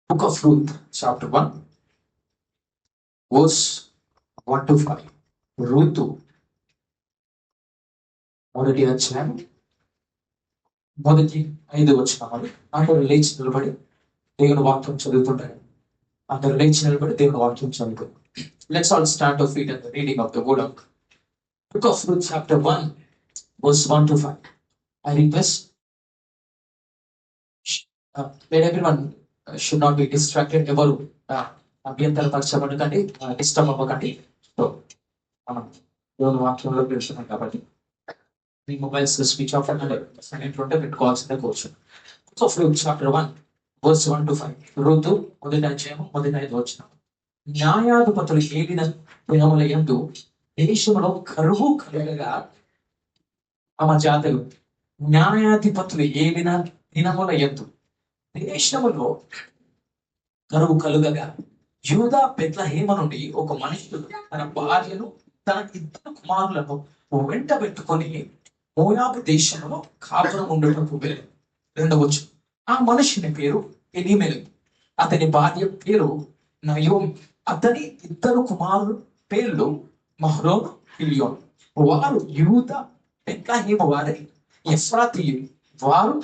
Book of Ruth, chapter 1, verse 1 to 5. Ruth మొదటి అధ్యాయం మొదటి 5 వచనాలు. అందరూ లేచి నిలబడి దేవుని వాక్యం చదువుతుంటారు. అందరూ లేచి నిలబడి దేవుని వాక్యం చదువుతారు. Let's all stand to feet at the reading of the word of Book of Ruth, chapter 1, verse 1 to 5. I request let everyone should not be distracted. ఎవరు అభ్యంతరపరచబడకండి, డిస్టర్బ్ అవ్వకండి. సో మనం దేవుని వాక్యంలో పెడుతున్నాం కాబట్టి మీ మొబైల్స్ స్విచ్ ఆఫ్ అంటే silent ఉంటే పెట్టుకోవాల్సిందే కోర్చు. So Ruth chapter 1 verse 1 to 5. ఋతు మొదటి అధ్యాయము మొదటి 5 వచనం. న్యాయాధిపతులు ఏలిన దినముల యందు దేశంలో కరువు కలగగా ఆమె జాతలు. న్యాయాధిపతులు ఏలిన దినముల యందు దేశములో కరువు కలుగగా యూదా బెత్లెహేము నుండి ఒక మనుషుడు తన భార్యను తన 2 కుమారులను వెంట పెట్టుకొని మోయాబు దేశంలో కాపురం ఉండటం వెళ్ళాడు. 2వ వచనం. ఆ మనుషుని పేరు ఎలీమెలెకు, అతని భార్య పేరు నయోమి, అతని 2 కుమారుల పేర్లు మహ్లోను, కిలియోను. వారు యూదా బెత్లెహేము వారై ఎఫ్రాతీయులు. వారు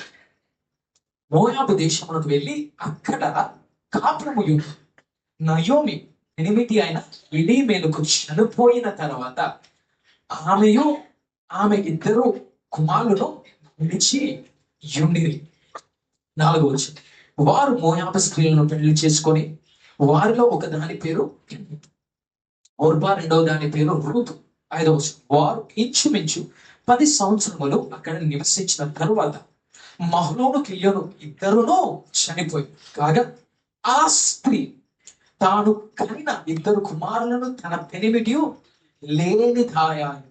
మోయాబు దేశములకు వెళ్ళి అక్కడ కాపురము. నయోమి 8 అయిన ఎలీమెలెకు చనిపోయిన తర్వాత ఆమెయు ఆమె 2 కుమారులను విడిచి యుండిరి. 4వ వచనం. వారు మోయాబు స్త్రీలను పెళ్లి చేసుకొని వారిలో ఒక దాని పేరు ఓర్బా, 2వ దాని పేరు రూతు. 5వ వచనం. వారు ఇంచుమించు 10 సంవత్సరములు అక్కడ నివసించిన తరువాత మహ్లోను, కిలియోను 2 చనిపోయి కాగా ఆ స్త్రీ తాను కనిన 2 కుమారులను తన పెనిమిటి లేనిదాయను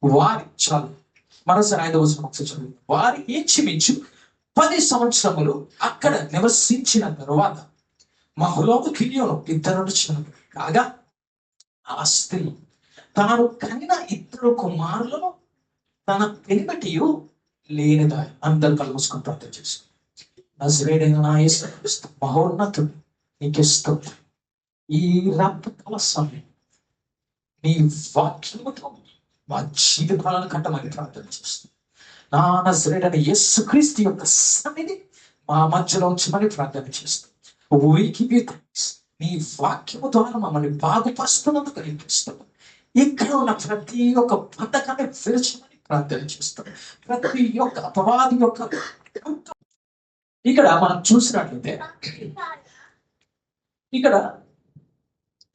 వారి చాలు. మరోసారి 5వ వచనం ఒకసారి. వారి ఇంచుమించు 10 సంవత్సరములు అక్కడ నివసించిన తరువాత మహ్లోను, కిలియోను 2 చనిపోయి కాగా ఆ స్త్రీ తాను కనిన 2 కుమారులను తన పెనిమిటి లేనిదాయ. అందరు కళ్ళు మూసుకొని ప్రార్థన చేసి నజరేయుడైన నా యేసు మహోన్నతుడు నీకు స్తోత్రం. ఈ రాత్రికాల సమయం నీ వాక్యముతో మా జీవితాలను కట్టమని ప్రార్థన చేస్తుంది. నా నజరేయుడైన యేసుక్రీస్తు యొక్క సన్నిధి మా మధ్యలో ఉంచమని ప్రార్థన చేస్తుంది. నీ వాక్యము ద్వారా మమ్మల్ని బాగుపరుస్తున్నందుకు నీకు స్తోత్రం. ఇక్కడ ఉన్న ప్రతి ఒక్క పథకాన్ని విరచమని ప్రార్థన చేస్తాం. ప్రతి ఒక్క అపవాది యొక్క ఇక్కడ మనం చూసినట్లయితే ఇక్కడ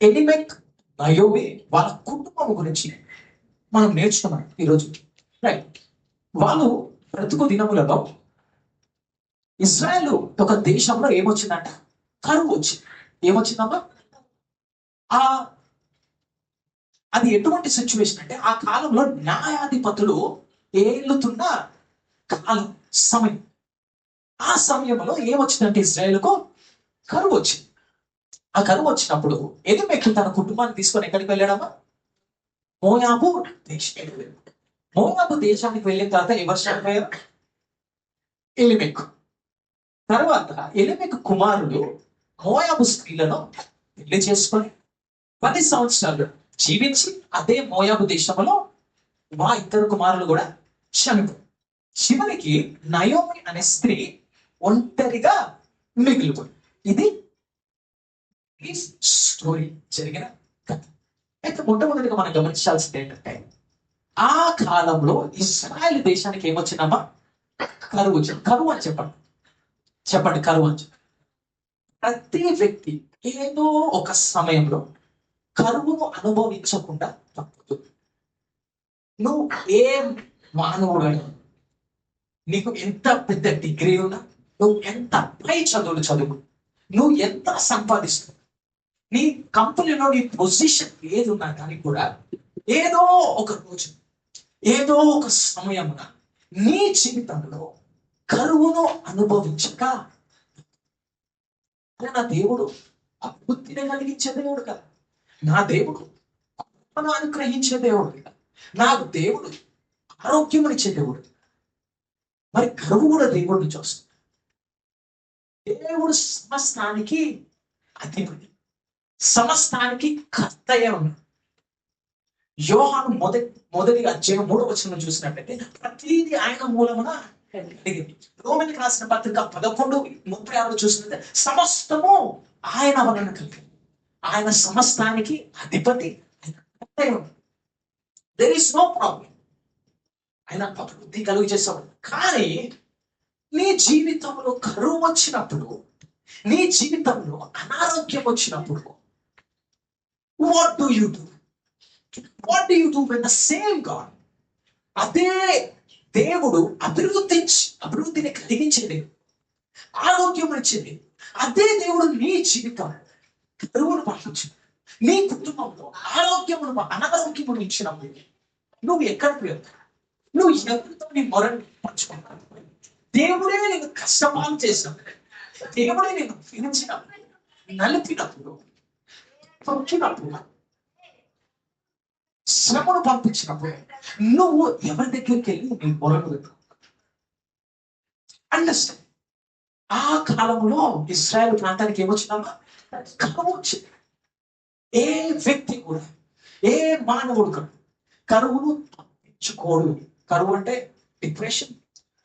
ఎలిమెక్, నయోమి వాళ్ళ కుటుంబం గురించి మనం నేర్చుకున్నాం ఈరోజు. రైట్. వాళ్ళు బ్రతుకు దినములలో ఇజ్రాయెల్ ఒక దేశంలో ఏమొచ్చిందంట? కరువు వచ్చింది. ఏమొచ్చిందమ్మా? అది ఎటువంటి సిచ్యువేషన్ అంటే ఆ కాలంలో న్యాయాధిపతులు ఏలుతున్న కాలం, సమయం. ఆ సమయంలో ఏమొచ్చిందంటే ఇజ్రాయేలుకు కరువు వచ్చింది. ఆ కరువు వచ్చినప్పుడు ఎలిమెకు తన కుటుంబాన్ని తీసుకొని ఎక్కడికి వెళ్ళాడమ్మా? మోయాబు దేశానికి వెళ్ళాడు. మోయాబు దేశానికి వెళ్ళిన తర్వాత ఎవరు చనిపోయారు? ఎలిమెకు. తర్వాత ఎలిమెకు కుమారుడు మోయాబు స్త్రీలను పెళ్లి చేసుకొని 10 సంవత్సరాలు జీవించి అదే మోయాబు దేశంలో మా 2 కుమారులు కూడా చనిపోయి చివరికి నయోమి అనే స్త్రీ ఒంటరిగా మిగిలిపోయి. ఇది స్టోరీ జరిగిన కథ. అయితే మొట్టమొదటిగా మనం గమనించాల్సింది ఏంటంటే ఆ కాలంలో ఇజ్రాయెల్ దేశానికి ఏమొచ్చిందమ్మా? కరువు వచ్చింది. కరువు అని చెప్పండి కరువు అని చెప్పండి. ప్రతి వ్యక్తి ఏదో ఒక సమయంలో కరువును అనుభవించకుండా తప్పదు. నువ్వు ఏ మానవుడైనా, నీకు ఎంత పెద్ద డిగ్రీ ఉన్నా, నువ్వు ఎంత పై చదువులు చదువు, నువ్వు ఎంత సంపాదిస్తున్నావు, నీ కంపెనీలో నీ పొజిషన్ ఏదున్నా కానీ కూడా ఏదో ఒక రోజు, ఏదో ఒక సమయమున నీ జీవితంలో కరువును అనుభవించక నా దేవుడు అభివృద్ధిని కలిగించే దేవుడు కదా. నా దేవుడు ఆత్మను అనుగ్రహించే దేవుడు కదా. నాకు దేవుడు ఆరోగ్యమునిచ్చే దేవుడు. మరి కరువు కూడా దేవుడి నుంచి వస్తుంది. దేవుడు సమస్తానికి అధిపతి, సమస్తానికి కర్తయ్య ఉన్నాడు. యోహాను మొదటి అధ్యాయం 3వ వచనం చూసినట్లయితే ప్రతిదీ ఆయన మూలమున కలిగింది. రోమిలికి రాసిన పత్రిక 11:36 చూసినట్లయితే సమస్తము ఆయన వలన కలిగింది. ఆయన సమస్తానికి అధిపతి, దెర్ ఈస్ నో ప్రాబ్లం. ఆయన అభివృద్ధి కలుగు చేసేవాడు. కానీ నీ జీవితంలో కరువు వచ్చినప్పుడు, నీ జీవితంలో అనారోగ్యం వచ్చినప్పుడు, what do you do? What do you do when the same God, అదే దేవుడు అభివృద్ధిని కలిగించింది, ఆరోగ్యం ఇచ్చింది, అదే దేవుడు నీ జీవితం కరువును పంపించింది, నీ కుటుంబంలో అనారోగ్యమును ఇచ్చినప్పుడు నువ్వు ఎక్కడికి వెళ్తావు? నువ్వు ఎవరితో నీ మొరని పంచుకుంటావు? దేవుడే నేను కష్టపాలు చేసినప్పుడు, దేవుడే నేను పిలిచినప్పుడు, నలిపినప్పుడు, తొక్కినప్పుడు, శ్రమను పంపించినప్పుడు నువ్వు ఎవరి దగ్గరికి వెళ్ళి నీ మొరను అండర్స్టాండ్. ఆ కాలంలో ఇశ్రాయేల్ ప్రాంతానికి ఏమొచ్చినామా? కరువు వచ్చింది. ఏ వ్యక్తి కూడా, ఏ మానవుడు కూడా కరువును తప్పించుకోడు. కరువు అంటే డిప్రెషన్,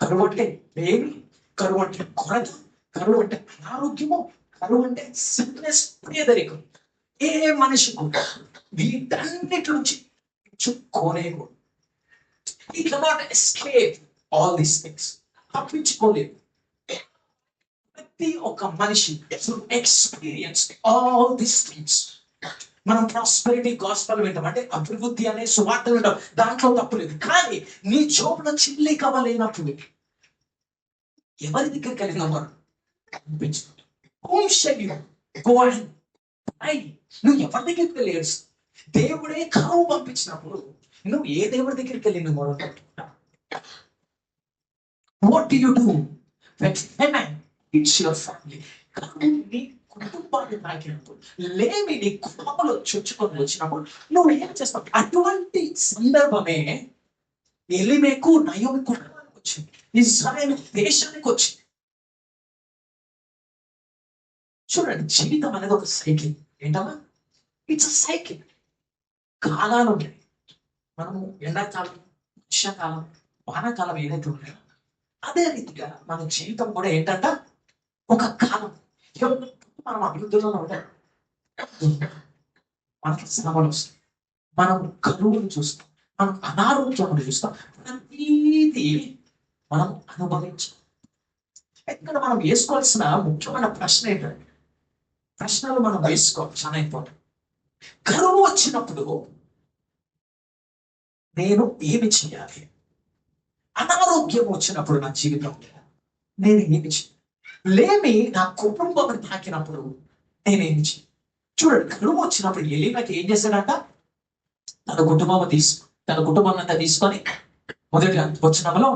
కరువు అంటే వేడి, కరువు అంటే కొరత, కరువు అంటే అనారోగ్యము, కరువు అంటే సిక్నెస్, పేదరికం. ఏ మనిషి కూడా వీటన్నిటి నుంచి తప్పించుకోలేవు. He cannot escape all these things. తప్పించుకోలేదు. ప్రతి ఒక్క మనిషి ఎక్స్పీరియన్స్ ఆల్ దీస్ థింగ్స్. మనం ప్రాస్పెరిటీ గాస్పెల్ వింటాం, అంటే అభివృద్ధి అనే సువార్త వింటాం, దాంట్లో తప్పులేదు. కానీ నీ జోబులో చిల్లి కవ్వలేనప్పుడు ఎవరి దగ్గరికి వెళ్ళిన వారు కనిపించుకుంటారు. నువ్వు ఎవరి దగ్గరికి వెళ్ళి ఏడుస్తావు? దేవుడే కరువు పంపించినప్పుడు నువ్వు ఏ దేవుడి దగ్గరికి వెళ్ళి నువ్వు మొదలు? What do you do when famine hits your family? నీ కుటుంబాన్ని తాకినప్పుడు, లేమి నీ కుటుంబంలో చొచ్చుకొని వచ్చినప్పుడు నువ్వు ఏం చేస్తావు? అటువంటి సందర్భమే ఎలిమెకు నయోమి కుటుంబానికి వచ్చింది, ఇశ్రాయేలు దేశానికి వచ్చింది. చూడండి, జీవితం అనేది ఒక సైకిల్. ఏంటమ్మా? It's a cycle. కాలాలు ఉంటాయి. మనము ఎండాకాలం, వర్షాకాలం, వానాకాలం ఏదైతే ఉన్నాయో అదే రీతిగా మన జీవితం కూడా ఏంటంట ఒక కాలం. మనం అభివృద్ధిలోనే ఉంటాం, మనకి శ్రమలు వస్తాయి, మనం కరువును చూస్తాం, మనం అనారోగ్యాన్ని చూస్తాం, ప్రతీది మనం అనుభవించాం. ఇక్కడ మనం వేసుకోవాల్సిన ముఖ్యమైన ప్రశ్న ఏంటంటే, ప్రశ్నలు మనం వేసుకోవాలి, చాలా ఇంపార్టెంట్. కరువు వచ్చినప్పుడు నేను ఏమి చేయాలి? అనారోగ్యం వచ్చినప్పుడు నా జీవితంలో నేను ఏమి చేయాలి? లేమి నా కుటుంబం తాకినప్పుడు నేనేమి చేయాలి? చూడండి, కరువు వచ్చినప్పుడు ఎలీమెకు ఏం చేశాడంట? తన కుటుంబం అంతా తీసుకొని మొదటి వచనంలో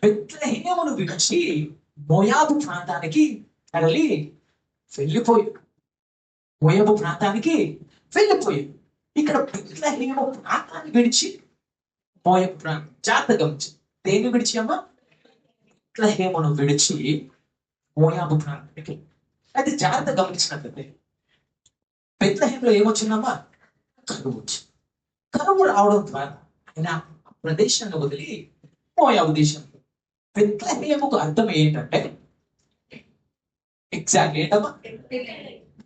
బెత్లెహేమును విడిచి మోయాబు ప్రాంతానికి వెళ్ళిపోయాడు. మోయాబు ప్రాంతానికి వెళ్ళిపోయాడు. ఇక్కడ బెత్లెహేము ప్రాంతాన్ని విడిచి మోయాబు ప్రాంతం, జాగ్రత్త గమనించి, దేన్ని విడిచి అమ్మా? బెత్లెహేమును విడిచి మోయాబు ప్రాంతానికి. అయితే జాగ్రత్త గమనించినట్లయితే బెత్లెహేములో ఏమొచ్చిందమ్మా? కరువు వచ్చింది. కరువు రావడం ద్వారా ఆయన ప్రదేశాన్ని వదిలి మోయాబు దేశం. బెత్లెహేముకు అర్థం ఏంటంటే ఎగ్జాక్ట్ ఏంటమ్మా?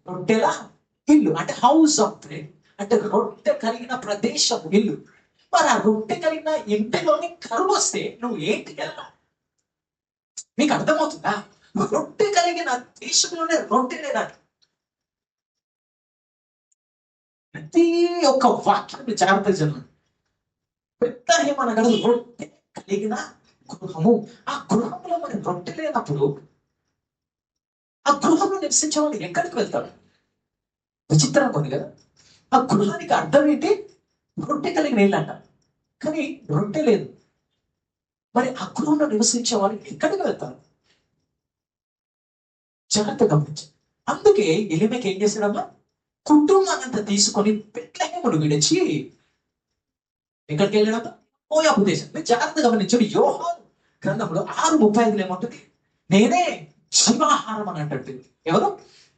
రొట్టెల ఇల్లు, అంటే హౌస్ ఆఫ్ బ్రెడ్, అంటే రొట్టె కలిగిన ప్రదేశం, ఇల్లు. మరి ఆ రొట్టె కలిగిన ఇంటిలోని కరువు వస్తే నువ్వు ఏంటికి వెళ్ళావు? మీకు అర్థమవుతుందా? రొట్టె కలిగిన దేశంలోనే రొట్టె లేదా? ప్రతి ఒక్క వాక్యం జాగ్రత్త జనం. బెత్లెహేము రొట్టె కలిగిన గృహము. ఆ గృహంలో మరి రొట్టె లేనప్పుడు ఆ గృహంలో నివసించే వాళ్ళు ఎక్కడికి వెళ్తారు? విచిత్రంగా ఉంది కదా. ఆ గృహానికి అర్థం ఏంటి? రొట్టె కలిగిన ఇల్లు అంట, కానీ రొట్టె లేదు. మరి ఆ గృహంలో నివసించే వాళ్ళు ఎక్కడికి వెళ్తారు? జాగ్రత్త గమనించి. అందుకే ఎలీమెకు ఏం చేశాడమ్మా? కుటుంబాన్నంతా తీసుకొని బెత్లెహేమును విడిచి ఎక్కడికి వెళ్ళాడమ్మా? మోయాబు దేశం. జాగ్రత్త గమనించాడు. యోహాను గ్రంథంలో 6:35 ఏమంటుంది? నేనే జీవాహారం అని అంటే ఎవరు?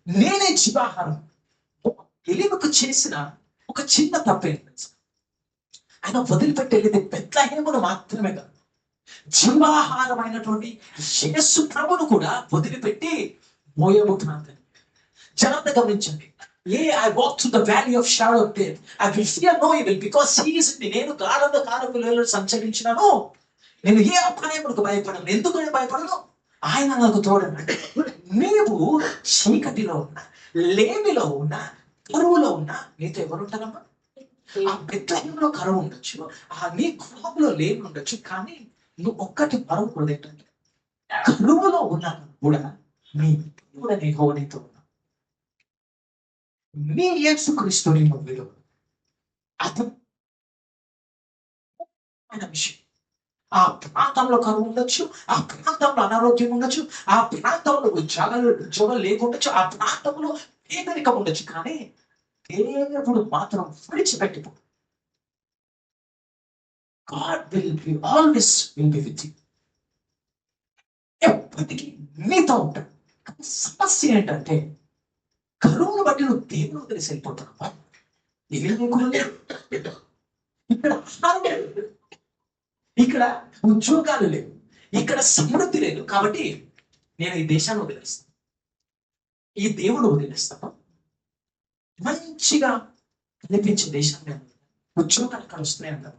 నేనే జీవాహారం. ఎలీముకు చేసిన ఒక చిన్న తప్పే, ఆయన వదిలిపెట్టి వెళ్ళేది బెత్లెహేమును మాత్రమే కాదు, జీవాహారమైనటువంటి యేసు ప్రభును కూడా వదిలిపెట్టి మోయాబు ప్రాంతం. జాగ్రత్త గమనించండి. I walk to the valley of shadow of death, I will fear no evil because he is with me. నేను గాఢంధకారములలో సంచరించినాను, నేను ఏ అపాయములకు భయపడను. ఎందుకని భయపడను? ఆయన నాకు తోడనండి. నీవు చీకటిలో ఉన్నా, లేమిలో ఉన్నా, కరువులో ఉన్నా, నీతో ఎవరుంటారమ్మా? ఆ బెత్లెహేములో కరువు ఉండొచ్చు, నీ గృహంలో లేమి ఉండొచ్చు, కానీ నువ్వు ఒక్కటి మరొకటి ఏంటంటే కరువులో ఉన్నాను కూడా నీ దేవుడు యెహోవా నీతో ఉన్నా. నీ యేసుక్రీస్తుని నువ్వు విలువ. అది విషయం. ఆ ప్రాంతంలో కరువు ఉండొచ్చు, ఆ ప్రాంతంలో అనారోగ్యం ఉండొచ్చు, ఆ ప్రాంతంలో ఉద్యోగం లేకుండొచ్చు, ఆ ప్రాంతంలో పేదరికం ఉండొచ్చు, కానీ దేవుడు మాత్రం విడిచిపెట్టిపో. God will be always will be with you. ఎప్పటికీ నీతో ఉంటాడు. సమస్య ఏంటంటే కరువును బట్టి నువ్వు దేవుని వదిలేసి వెళ్ళిపోతున్నావా? ఇక్కడ ఆహారం లేదు, ఇక్కడ ఉద్యోగాలు లేవు, ఇక్కడ సమృద్ధి లేదు, కాబట్టి నేను ఈ దేశాన్ని వదిలేస్తాను, ఈ దేవుడు వదిలేస్తాను. మంచిగా కనిపించే దేశాన్ని ఉద్యోగాలు అక్కడ వస్తున్నాయి అన్నారు,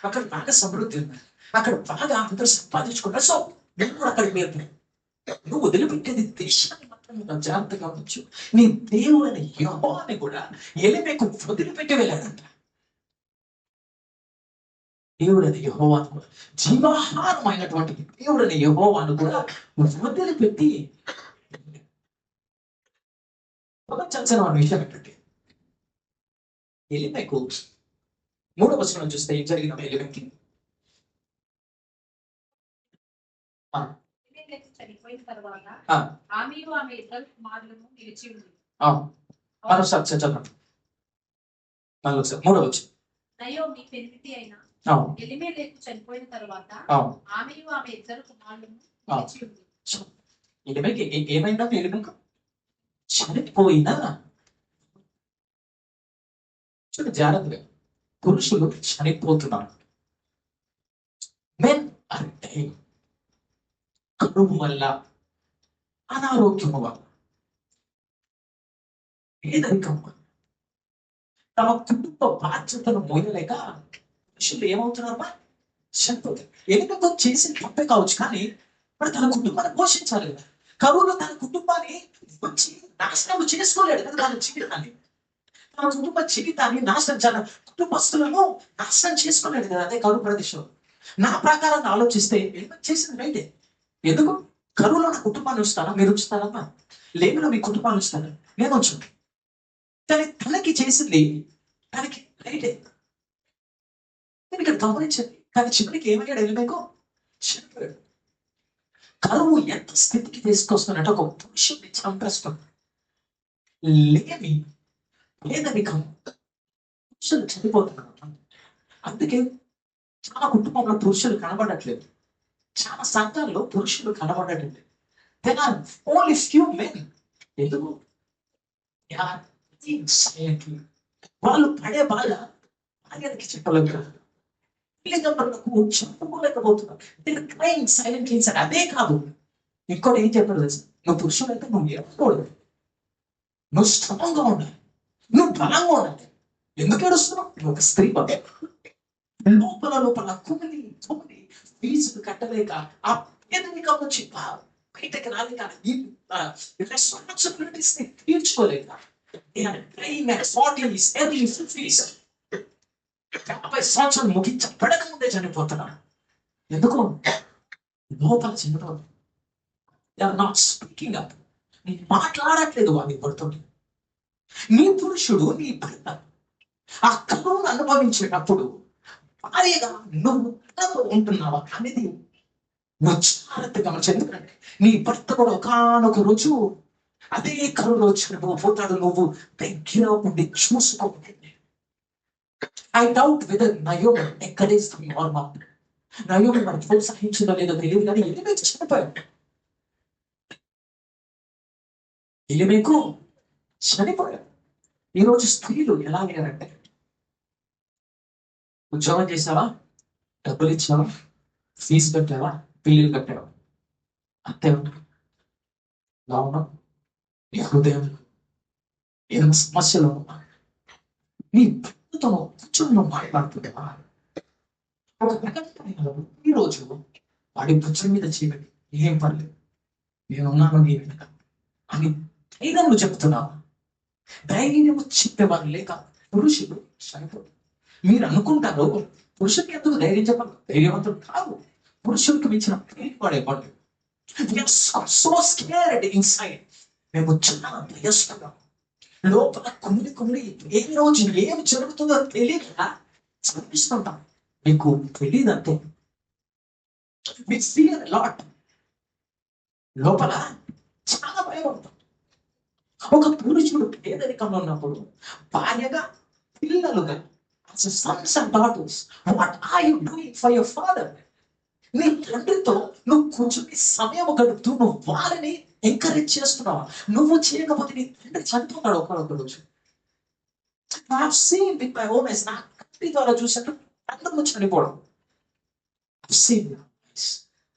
అక్కడ బాగా సమృద్ధి ఉన్నాయి, అక్కడ బాగా అందరూ సంపాదించుకున్నారు, సో నేను కూడా అక్కడికి వెళ్తాను. నువ్వు వదిలిపెట్టేది దేశాన్ని మాత్రం జాగ్రత్తగా ఉండొచ్చు. నీ దేవుడైన యెహోవాని కూడా ఎలీమెకు వదిలిపెట్టి వెళ్ళాడంట. దేవుడైన యెహోవాను కూడా, జీవాహారమైనటువంటి దేవుడైన యెహోవాను కూడా వదిలిపెట్టి ప్రపంచాల్సిన విషయం ఏంటంటే ఎలీమెకు 3వ వచనం చూస్తే ఏం జరిగిన ఎలీమెకి చనిపోయిన తర్వాత ఆమెయు ఆమె ఇద్దరు కుమారులను నిలిచి ఉంది. మరోసారి చదవండి. 3వ వచనం. నయోమి పెనిమిటి అయిన ఎలీమెలెకు చనిపోయిన తర్వాత ఆమెయు ఆమె ఇద్దరు కుమారులను నిలిచి ఉంది. ఎలీమెకి ఏమైందా? ఎలీమెకు చనిపోయిన, చూడు జాగ్రత్తగా, పురుషులు చనిపోతున్నారు. Men are dying. కరువు వల్ల, అనారోగ్యము వల్ల, పేదరికం వల్ల, తమ కుటుంబ బాధ్యతను మోయలేక పురుషులు ఏమవుతున్నారమ్మా? చనిపోతారు. ఎలుకతో చేసిన తప్పే కావచ్చు, కానీ మరి తన కుటుంబాన్ని పోషించాలి కదా. కరువులో తన కుటుంబాన్ని వచ్చి నాశనం చేసుకోలేడు కదా. తన జీవితాన్ని, తన కుటుంబ జీవితాన్ని నాశనం, కుటుంబస్తులను నాశనం చేసుకోలేడు కదా. అదే కరువు ప్రదేశం. నా ప్రకారం ఆలోచిస్తే చేసిన రైతే. ఎందుకు? కరువులో నా కుటుంబాన్ని ఉంచుతారా? మీరు ఉంచుతారమ్మా? లేమిలో మీ కుటుంబాన్ని ఉంచుతారా? నేను ఉంచు. కానీ తనకి చేసింది తనకి రైటే. నేను ఇక్కడ గమనించండి. కానీ చివరికి ఏమయ్యాడు? ఎలిమెకు చనిపోయాడు. కరువు ఎంత స్థితికి తీసుకొస్తున్నట్టు ఒక పురుషుడిని చంపేస్తుంది. లేమి, పేదరికం, పురుషులు చనిపోతున్నారు. అందుకే చాలా కుటుంబంలో పురుషులు కనబడట్లేదు. చాలా సంఘాల్లో పురుషులు కనబడటండి. There are only few men. ఎందుకు? వాళ్ళు పడే బాధ భార్యకి చెప్పలేకపోతున్నారు, చెప్పుకోలేకపోతున్నారు. సైలెంట్లీ. అదే కాదు, ఇంకోటి ఏం చెప్పారు తెలుసు? నువ్వు పురుషుడు అయితే నువ్వు ఏడకూడదు, నువ్వు స్ట్రాంగ్ గా ఉండాలి, నువ్వు బలంగా ఉండాలి. ఎందుకు ఏడుస్తున్నావు? నువ్వు ఒక స్త్రీ బాబు. లోపల కుమిలి ఫీజులు కట్టలేక, ఆ పేదరికం నుంచి బయటకు రాలేక, ఈ రెస్పాన్సిబిలిటీస్ ని తీర్చుకోలేక, 50 సంవత్సరాలు ముగించబడక ముందే చనిపోతున్నాడు. ఎందుకు? లోపల చనిపోతుంది. They are not speaking up. మాట్లాడట్లేదు వాడిని పడుతుంది. నీ పురుషుడు, నీ భర్త ఆ కరువును అనుభవించేటప్పుడు భార్యగా నువ్వు ఉంటున్నావా అనేది నువ్వు జాగ్రత్తగా ఎందుకంటే నీ భర్త కూడా ఒకనొక రోజు అదే కరువులో చనిపోతాడు. నువ్వు దగ్గర ఉండి చూసుకోవాలి. ఐ డౌట్ వెదర్ నయోమి ఎక్కడేస్తుంది నార్మల్. నయోమి మరి ప్రోత్సహించిందో లేదో తెలియదు, కానీ ఎలిమెకు చనిపోయాడు. ఎలిమెకు చనిపోయారు. ఈరోజు స్త్రీలు ఎలా అయ్యారంటే, ఉద్యోగం చేసావా, డబ్బులు ఇచ్చావా, ఫీజు కట్టావా, బిల్లులు కట్టావా, అంతే ఉంటారు. ఎలా ఉన్నావు? నీ హృదయం ఏదైనా సమస్యలు ఉన్నా నీ భర్తతో కూర్చొని నువ్వు మాట్లాడుతున్నావా? ఒక ప్రకటన ఈరోజు వాడి భుజం మీద చేయబడి, ఏం పర్లేదు, నేనున్నాను నీ వెనుక అని ధైర్యంలో చెప్తున్నావా? ధైర్యం చెప్పేవారు లేక పురుషుడు చనిపోతారు. మీరు అనుకుంటారు పురుషుడికి ఎందుకు ధైర్యం చెప్పాలి, ధైర్యవంతుడు కాదు. పురుషుడికి మించిన వాడేవాడు. So scared inside. మేము చాలా భయస్తున్నాం, లోపల కుమిలి ఏ రోజు ఏమి జరుగుతుందో తెలియక చనిపిస్తుంటాం. మీకు తెలియదంటే మీ ఫియర్ లాట్, లోపల చాలా భయం ఉంటుంది. ఒక పురుషుడు పేదరికంలో ఉన్నప్పుడు భార్యగా, పిల్లలుగా, sons and daughters, what are you doing for your father? నీ తండ్రితో నువ్వు కూర్చొని సమయం గడుపుతూ నువ్వు వారిని ఎంకరేజ్ చేస్తున్నావా? నువ్వు చేయకపోతే నీ తండ్రి చనిపోతాడు ఒకరొక రోజు. నా కంటి ద్వారా చూసాను అందరూ చనిపోవడం.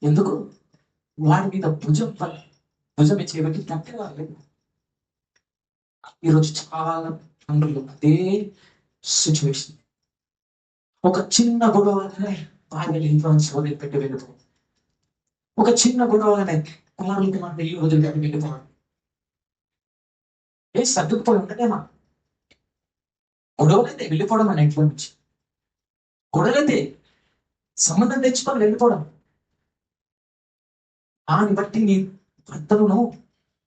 ఎందుకు? వాడి మీద భుజం చేయబట్టి తప్పేవాళ్ళు. ఈరోజు చాలా తండ్రులు అదే సిచ్యువేషన్. ఒక చిన్న గొడవనే భార్యలు ఇంట్లో నుంచి వదిలిపెట్టి వెళ్ళిపో, ఒక చిన్న గొడవనే కుమారులకి మన ఇల్లు వదిలిపెట్టి వెళ్ళిపోవడం. సర్దుకుపోయి ఉండదేమా? గొడవలైతే వెళ్ళిపోవడం మన ఇంట్లో నుంచి, గొడవలైతే సంబంధం తెచ్చుకొని వెళ్ళిపోవడం. దాన్ని బట్టి నీ భర్తను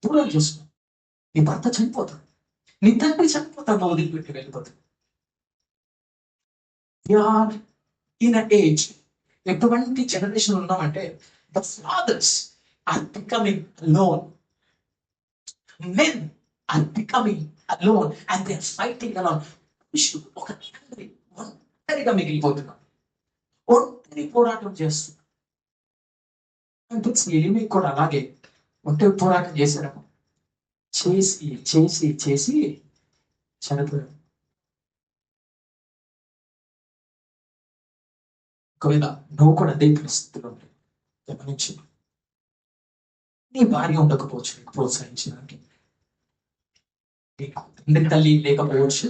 దూరం చేసుకో. నీ భర్త చనిపోతాడు, నీ తండ్రి చనిపోతాడు, నువ్వు వదిలిపెట్టి వెళ్ళిపోతాడు. ఇన్ ఏజ్, ఎటువంటి జనరేషన్ ఉన్నామంటే the fathers are becoming alone. Men are becoming alone and they are fighting alone. ఒక తండ్రి ఒంటరిగా మిగిలిపోతున్నాడు, ఒంటరి పోరాటం చేస్తున్నాడు. ఎలిమి కూడా అలాగే ఒంటరి పోరాటం చేశాడము. చేసి చేసి చేసి చనిపోయాడు. ఒకవేళ నువ్వు కూడా అదే పరిస్థితిలో గమనించు. నీ భార్య ఉండకపోవచ్చు నీకు ప్రోత్సహించడానికి, నీకు తండ్రి తల్లి లేకపోవచ్చు,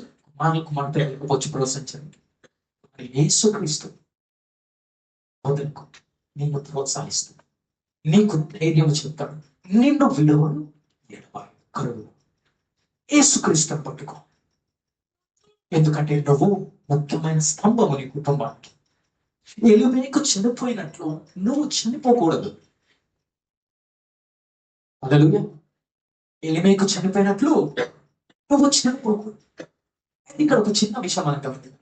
కుమారుడు లేకపోవచ్చు ప్రోత్సహించడానికి. యేసుక్రీస్తు వదలకు నిన్ను ప్రోత్సహిస్తాడు, నీకు ధైర్యం చెప్తాడు, నిన్ను విలువను ఎడబాడు కరువు. యేసుక్రీస్తుని పట్టుకో, ఎందుకంటే నువ్వు ముఖ్యమైన స్తంభము నీ కుటుంబానికి. ఎలిమెకు చనిపోయినట్లు నువ్వు చనిపోకూడదు. హల్లెలూయా. ఎలిమెకు చనిపోయినట్లు నువ్వు చనిపోకూడదు. ఇక్కడ ఒక చిన్న విషయం మనకు గమనించాలి.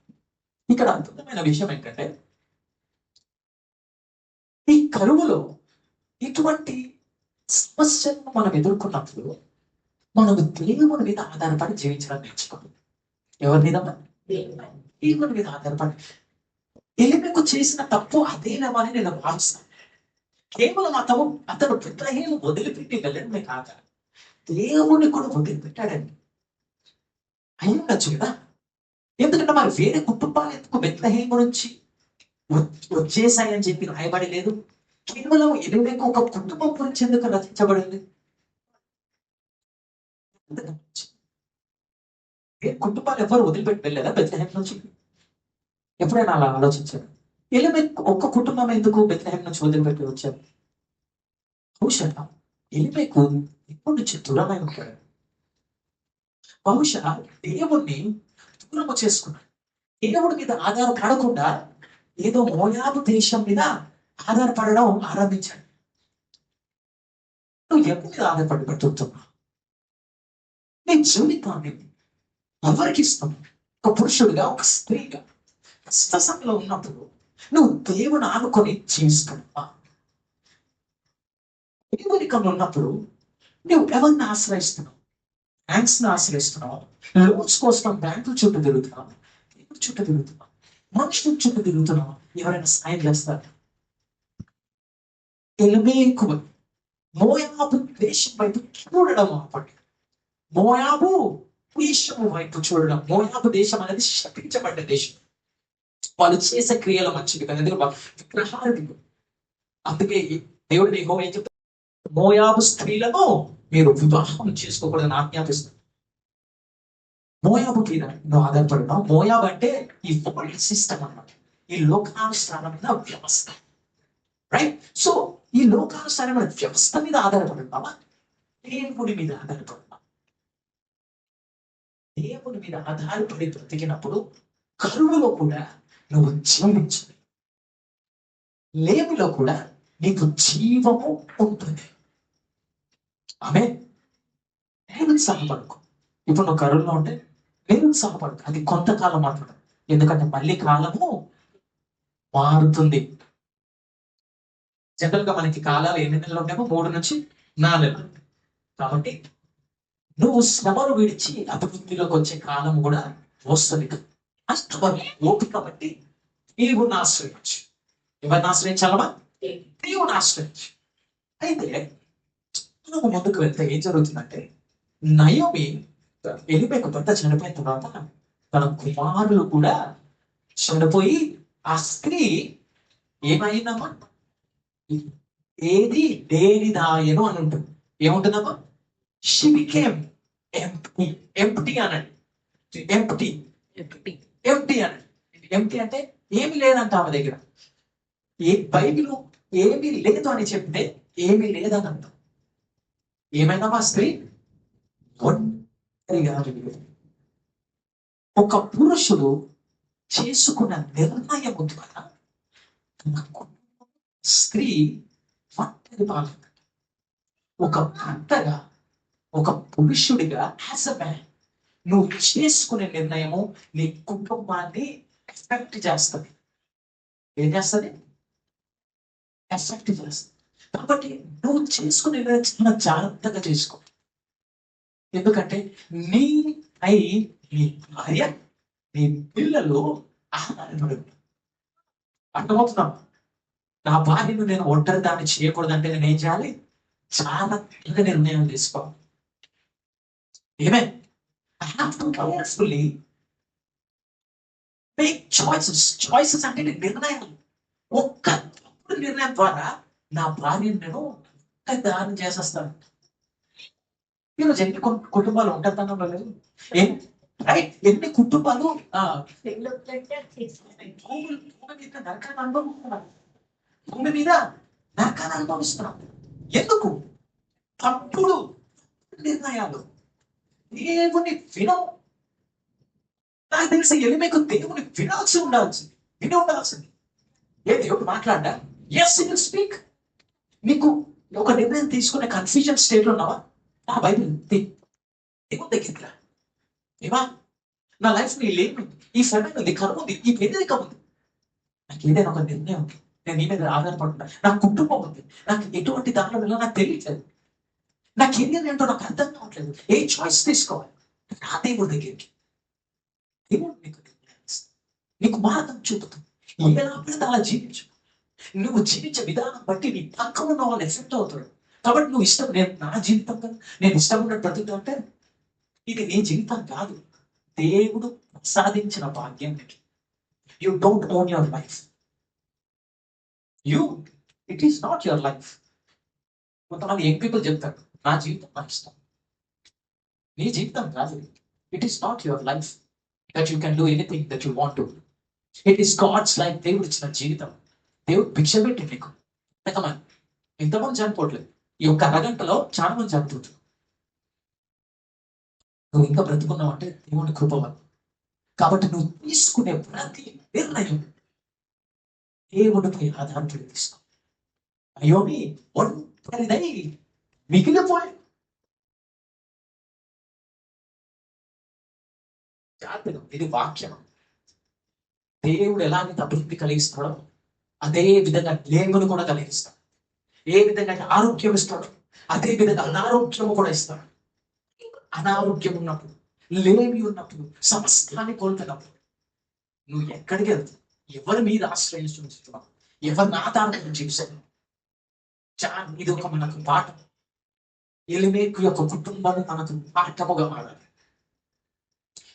ఇక్కడ అద్భుతమైన విషయం ఏంటంటే, ఈ కరువులో ఇటువంటి సమస్యలను మనం ఎదుర్కొన్నప్పుడు మనము దేవుని మీద ఆధారపడి జీవించడానికి నేర్చుకోవాలి. ఎవరి మీద? దేవుని మీద ఆధారపడి. ఎలిమెకు చేసిన తప్పు అదేనమని నేను భావిస్తాను. కేవలం అతను బెత్లెహేము వదిలిపెట్టి వెళ్ళడమే కాక దేవుని కూడా వదిలిపెట్టాడండి. అయి ఉండొచ్చు కదా. ఎందుకంటే మరి వేరే కుటుంబాలు ఎందుకు బెత్లెహేము నుంచి వచ్చేసాయని చెప్పి రాయబడి లేదు. కేవలం ఎలిమెకు ఒక కుటుంబం గురించి ఎందుకు రచించబడింది? ఏ కుటుంబాలు ఎవరు వదిలిపెట్టి వెళ్ళలేదా బెత్లెహేము నుంచి? ఎప్పుడైనా అలా ఆలోచించాడు? ఎలిమెకు ఒక్క కుటుంబం ఎందుకు బెత్లెహేము నుంచి వదిలిపెట్టి వచ్చారు? బహుశా ఎలిమెకు ఎప్పటి నుంచి దూరమై ఉంటాడు. బహుశా దేవుణ్ణి దూరము చేసుకున్నాడు. దేవుడి మీద ఆధారపడకుండా ఏదో మోయాబు దేశం మీద ఆధారపడడం ఆరంభించాడు. నువ్వు ఎవరి మీద ఆధారపడి బ్రతుకుతున్నావు? నీ జీవితాన్ని ఎవరికి ఇస్తావు? ఒక పురుషుడిగా, ఒక స్త్రీగా కష్ట సమయంలో ఉన్నప్పుడు నువ్వు దేవుని ఆనుకొని జీవిస్తున్నావా? పేదరికంలో ఉన్నప్పుడు నువ్వు ఎవరిని ఆశ్రయిస్తున్నావు? బ్యాంక్స్ ని ఆశ్రయిస్తున్నావు? లోన్స్ కోసం బ్యాంకుల చుట్టూ తిరుగుతున్నావు, దేవుడి చుట్టూ తిరుగుతున్నావు, మనుషుల చుట్టూ తిరుగుతున్నావు. ఎవరైనా సాయం చేస్తారు? ఎలిమెకు మోయాబు దేశం వైపు చూడడం ఆపండి. మోయాబు దేశము వైపు చూడడం. మోయాబు దేశం అనేది శపించబడ్డ దేశం. వాళ్ళు చేసే క్రియలు మంచివి కదా, ఎందుకంటే విగ్రహాలు. అందుకే దేవుడు యెహోవా ఏం చెప్తాడు, మోయాబు స్త్రీలను మీరు వివాహం చేసుకోకూడదని ఆజ్ఞాపిస్తారు. మోయాబు మీద నువ్వు ఆధారపడినావు. మోయాబు అంటే ఈ వరల్డ్ సిస్టమ్ అన్నమాట, ఈ లోకానుసారమైన వ్యవస్థ. రైట్? సో ఈ లోకానుసారమైన వ్యవస్థ మీద ఆధారపడినావా, దేవుడి మీద ఆధారపడినావా? దేవుడి మీద ఆధారపడి బ్రతికినప్పుడు కరువులో కూడా నువ్వు జీవించాలి, లేమిలో కూడా నీకు జీవము ఉంటుంది. ఆమె నిరుత్సాహపడకు. ఇప్పుడు నువ్వు కరువులో ఉంటే నిరుత్సాహపడకు, అది కొంతకాలం మాత్రమే. ఎందుకంటే మళ్ళీ కాలము మారుతుంది. జనరల్ గా మనకి కాలాలు ఎన్ని నెలలు ఉంటాయో 3 నుంచి 4 నెలలు. కాబట్టి నువ్వు శ్రమను విడిచి అభివృద్ధిలోకి వచ్చే కాలం కూడా వస్తుంది. ఓపిక బట్టి దేవుని ఆశ్రయించు. ఎవరిని ఆశ్రయించాలమ్మా? దేవుని ఆశ్రయించు. అయితే నువ్వు ముందుకు వెళ్తే ఏం జరుగుతుందంటే, నయోమి ఎలిమెకు భర్త చనిపోయిన తర్వాత తన కుమారులు కూడా చనిపోయి ఆ స్త్రీ ఏమైందమ్మా, ఏది దేనిదాయను అని ఉంటుంది. ఏముంటుందమ్మా? She became empty. ఎంప్టీ అనండి, ఎంప్టీ. ఎంప్టీ అనండి. ఎంప్టీ అంటే ఏమి లేదంట ఆమె దగ్గర. బైబిల్ ఏమీ లేదు అని చెప్తే ఏమీ లేదని అంటాం. ఏమైనా స్త్రీ ఒంటరిగా మిగిలింది. ఒక పురుషుడు చేసుకున్న నిర్ణయం ద్వారా స్త్రీ ఒంటరి పాల్గొంది. ఒక భర్తగా, ఒక పురుషుడిగా, యాజ్ అ మ్యాన్ నువ్వు చేసుకునే నిర్ణయము నీ కుటుంబాన్ని ఎఫెక్ట్ చేస్తుంది. ఏం చేస్తుంది? ఎఫెక్ట్ చేస్తుంది. కాబట్టి నువ్వు చేసుకునే నిర్ణయం చాలా జాగ్రత్తగా చేసుకో. ఎందుకంటే నీ నీ భార్య, నీ పిల్లలు ఆధారపడి అర్థమవుతున్నావు. నా భార్యను నేను ఒంటరి దాన్ని చేయకూడదంటే నేను ఏం చేయాలి? చాలా నిర్ణయం తీసుకోవాలి. ఏమే I have to carefully make choices. Choices అంటే నిర్ణయాలు. ఒక్క తప్పుడు నిర్ణయం ద్వారా నా భార్యను నేను దానం చేసేస్తాను. ఈరోజు ఎన్ని కుటుంబాలు ఉంటారు లేదు? రైట్? ఎన్ని కుటుంబాలు భూమి మీద నరకాన్ని అనుభవిస్తున్నాం. ఎందుకు? తప్పుడు నిర్ణయాలు. దేవుని వినవు. నాకు తెలిసి ఎలిమెకు దేవుని విని ఉండాల్సింది. ఏ దేవుడు మాట్లాడా? Yes, you will speak. నీకు ఒక నిర్ణయం తీసుకునే కన్ఫ్యూజన్ స్టేట్ లో ఉన్నావా? నా బైబిల్ దేవుని దగ్గర ఏమా, నా లైఫ్ నీ లేదు, ఈ ఫెమెన్ ఉంది, కరువు ఉంది, ఈ పేదరికం ఉంది, నాకు ఏదైనా ఒక నిర్ణయం ఉంది, నేను నీ మీద ఆధారపడుతున్నా, నా కుటుంబం ఉంది, నాకు ఎటువంటి దానిలో వెళ్ళాలో నాకు తెలియట్లేదు, నా కెరియర్ ఏంటో నాకు అర్థం కావట్లేదు, ఏ చాయిస్ తీసుకోవాలి? నా దేవుడి దగ్గరికి. దేవుడు నీకు నీకు మార్గం చూపుతుంది. ఎలా పడితే అలా జీవించు. నువ్వు జీవించే విధానం బట్టి నీ పక్కన ఉన్న వాళ్ళు ఎఫెక్ట్ అవుతాడు. కాబట్టి నువ్వు ఇష్టం, నేను నా జీవితం కదా, నేను ఇష్టం ఉన్నట్టు బ్రతుకుతా అంటే ఇది నీ జీవితం కాదు, దేవుడు ప్రసాదించిన భాగ్యం నీకు. You don't own your life. It is not your life. కొంతమంది యంగ్ పీపుల్ చెప్తారు, నా జీవితం నాకు ఇష్టం. నీ జీవితం కాదు. It is not your life that you can do anything that you want to. It is God's life. దేవుడు ఇచ్చిన జీవితం. దేవుడు భిక్ష పెట్టి నీకు ఎంతమంది చనిపోవట్లేదు. ఈ ఒక్క అరగంటలో చాలా మంది చనిపోతుంది. నువ్వు ఇంకా బ్రతుకున్నావు అంటే దేవుని కృపవల్ల. కాబట్టి నువ్వు తీసుకునే ప్రతి నిర్ణయం దేవుడిపై ఆధారపడి తీసుకో. అయ్యోని ఒంటరిదై మిగిలిపోయి జాగ్రత్తగా, ఇది వాక్యం. దేవుడు ఎలాగైతే అభివృద్ధి కలిగిస్తాడో అదే విధంగా లేమును కూడా కలిగిస్తాడు. ఏ విధంగా ఆరోగ్యం ఇస్తాడు అదే విధంగా అనారోగ్యము కూడా ఇస్తాడు. అనారోగ్యం ఉన్నప్పుడు, లేమి ఉన్నప్పుడు, సమస్తాన్ని కోల్పోయినప్పుడు నువ్వు ఎక్కడికి వెళ్తావు? ఎవరి మీద ఆశ్రయించుకుంటున్నావు? ఎవరిని ఆధారంగా జీవిస్తున్నావు? ఇది ఒక మనకు పాఠం. ఎలిమేకు యొక్క కుటుంబాన్ని మనకు పాఠముగా మారాలి.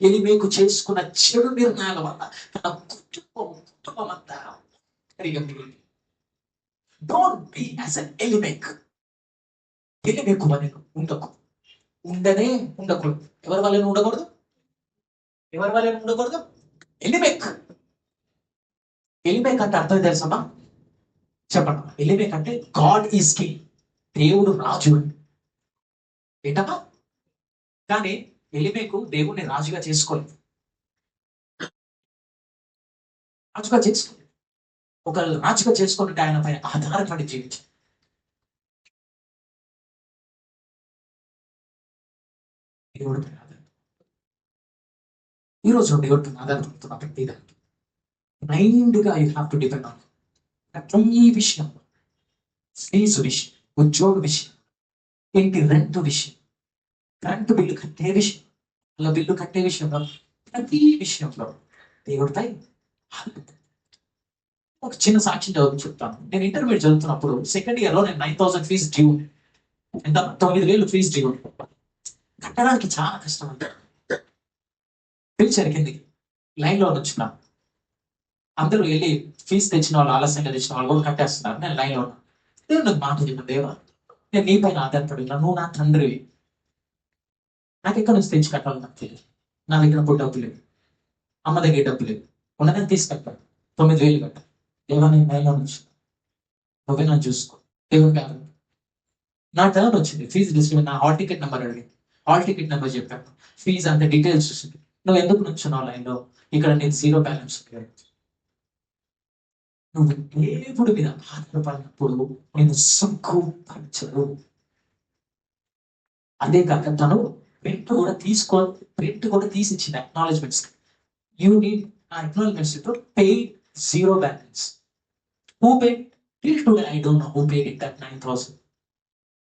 ఎలిమేకు చేసుకున్న చెడు నిర్ణయాల వల్ల తన కుటుంబం అంతా డోంట్ బి యాజ్ అన్ ఎలిమేక్. ఎలిమేకు వలె ఉండకు, ఉండకూడదు. ఎవరి వలె ఉండకూడదు? ఎలిమేక్. ఎలిమేక్ అంటే అర్థం తెలుసమ్మా? చెప్పండి. ఎలిమేక్ అంటే గాడ్ ఈజ్ కింగ్, దేవుడు రాజు అని. ఏంటమ్మా? కానీ ఎలిమేకు దేవుణ్ణి రాజుగా చేసుకోలేదు. ఒక రాజుగా చేసుకుంటే ఆయన పైన ఆధారపడి జీవించారు. దేవుడు ఈరోజు దేవుడికి ఆధారపడుతున్న ప్రతిగా మైండ్గా you have to depend on. ప్రతి విషయం, ఫీజు విషయం, ఉద్యోగ విషయం, ఇంటి రెంట్ విషయం, కరెంటు బిల్లు కట్టే విషయం, అలా బిల్లు కట్టే విషయంలో, ప్రతి విషయంలో దేవుడిపై ఒక చిన్న సాక్ష్యం చదువు చెప్తాను. నేను ఇంటర్మీడియట్ చదువుతున్నప్పుడు సెకండ్ ఇయర్లో నేను 9,000 ఫీజు డ్యూ. ఎంత? 9,000 ఫీజు డ్యూ. కట్టడానికి చాలా కష్టం అంటే పిలిచారు కిందికి, లైన్లో వచ్చున్నాను. అందరూ వెళ్ళి ఫీజు తెచ్చిన వాళ్ళు, ఆలస్యంగా తెచ్చిన వాళ్ళు కూడా కట్టేస్తున్నారు. నేను లైన్లో ఉన్నాను. దేవుడు నాకు మాట చెప్పాను, దేవా నేను నీ పైన ఆధారపడి ఉన్నా, నువ్వు నా తండ్రివి, నాకు ఎక్కడ నుంచి తెచ్చి కట్టాలి నాకు తెలియదు. నా దగ్గర అప్పుడు డబ్బు లేవు, అమ్మ దగ్గర డబ్బు లేవు. ఉన్నదని తీసుకెళ్తాను. 9,000 కట్టాలి. దేవా నేను లైన్లో నుంచి, నువ్వే నన్ను చూసుకో. దేవుడు కాదు. నా టర్న్ వచ్చింది, ఫీజు డిస్ట్రిబ్యూట్. నా హాల్ టికెట్ నెంబర్ అడిగి హాల్ టికెట్ నెంబర్ చెప్పాను, ఫీజు అంత డీటెయిల్స్ చూసింది. నువ్వు ఎందుకు నుంచున్నావు లైన్లో? ఇక్కడ నేను 0 బ్యాలెన్స్. నువ్వు దేవుడి మీద ఆధారపడినప్పుడు నేను సుఖపరచరు. అదే కాక తను ప్రింట్ కూడా తీసిచ్చింది అక్నాలెడ్జ్మెంట్స్. యూ నీడ్ ఆ అక్నాలెడ్జ్మెంట్స్ తో paid 0 balance. Who paid? Till today I don't know who paid it at 9,000.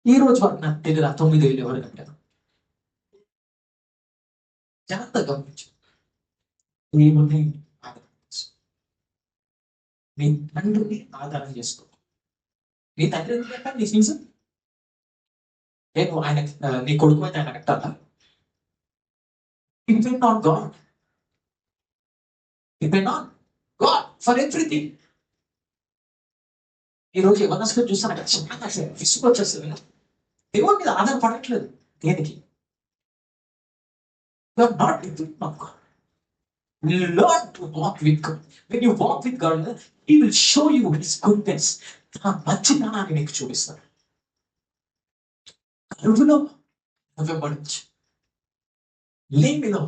ఈ రోజు వరకు నాకు తెలియదు 9,000 ఎవరు కట్టారు. జాగ్రత్తగా గమనించు. దేవుని ఆధారించు, నీ తండ్రిని ఆధారం చేసుకో. నీ తండ్రి ఎందుకు కట్టాలి నీ ఫీజు? ఆయన నీ కొడుకు అయితే ఆయన కట్టాలా? Depend on God. Depend on God for everything. ఈరోజు ఎవరిన చూస్తాను అక్కడ చాలా విసుగు వచ్చేస్తుంది. దేవుడి మీద ఆధారపడట్లేదు. దేనికి? You are not dependent on God. Learn to walk with God. When you walk with God, He will show you His goodness. తన మంచితనాన్ని నీకు చూపిస్తాడు. కరువులో నువ్వెంబడించు, లేమిలో